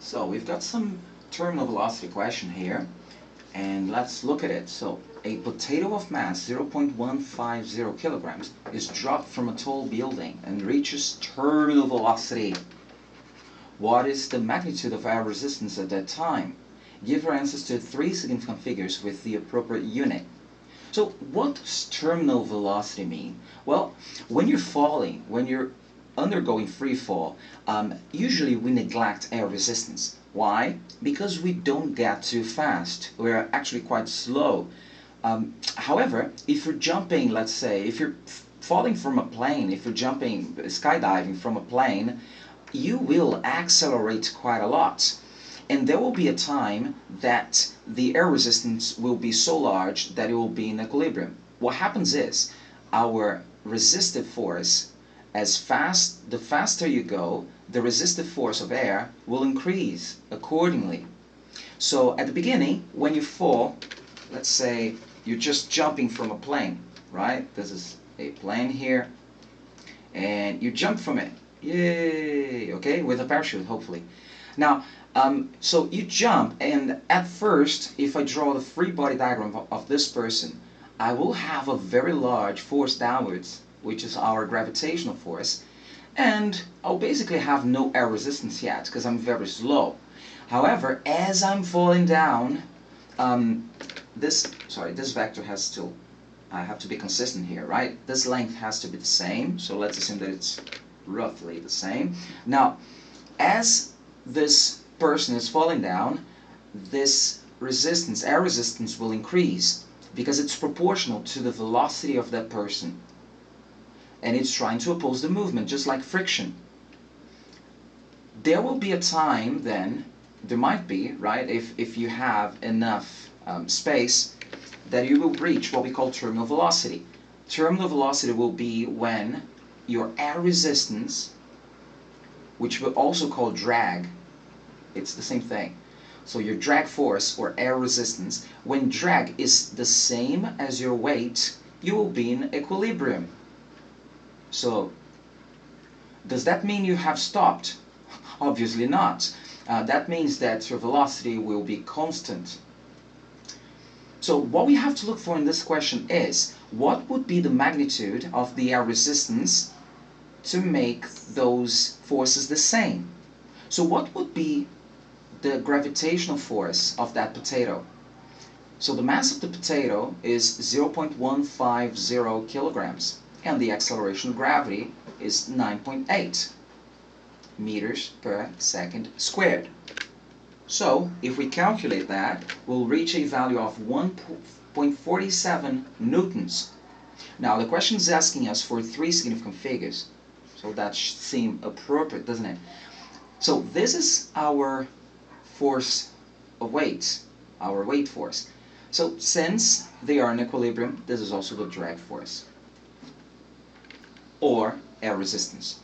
So we've got some terminal velocity question here, and let's look at it. So a potato of mass 0.150 kilograms is dropped from a tall building and reaches terminal velocity. What is the magnitude of air resistance at that time? Give your answers to three significant figures with the appropriate unit. So what does terminal velocity mean? Well, when you're falling, when you're undergoing free fall, usually we neglect air resistance. Why? Because we don't get too fast. We're actually quite slow. However, if you're jumping, let's say, if you're falling from a plane, if you're jumping, skydiving from a plane, you will accelerate quite a lot. And there will be a time that the air resistance will be so large that it will be in equilibrium. What happens is our resistive force, the faster you go, the resistive force of air will increase accordingly. So at the beginning, when you fall, let's say you're just jumping from a plane, right? This is a plane here, and you jump from it. Yay! Okay, with a parachute, hopefully. Now, so you jump, and at first, if I draw the free body diagram of this person, I will have a very large force downwards, which is our gravitational force, and I'll basically have no air resistance yet, because I'm very slow. However, as I'm falling down, this vector has to, I have to be consistent here, right? This length has to be the same, so let's assume that it's roughly the same. Now, as this person is falling down, this resistance, air resistance, will increase because it's proportional to the velocity of that person, and it's trying to oppose the movement, just like friction. There will be a time then, there might be, right, if you have enough space, that you will reach what we call terminal velocity. Terminal velocity will be when your air resistance, which we also call drag, it's the same thing. So your drag force or air resistance, when drag is the same as your weight, you will be in equilibrium. So does that mean you have stopped? Obviously not. That means that your velocity will be constant. So what we have to look for in this question is, what would be the magnitude of the air resistance to make those forces the same? So what would be the gravitational force of that potato? So the mass of the potato is 0.150 kilograms, and the acceleration of gravity is 9.8 meters per second squared. So if we calculate that, we'll reach a value of 1.47 newtons. Now the question is asking us for three significant figures, so that should seem appropriate, doesn't it? So this is our force of weight, our weight force. So since they are in equilibrium, this is also the drag force, or air resistance.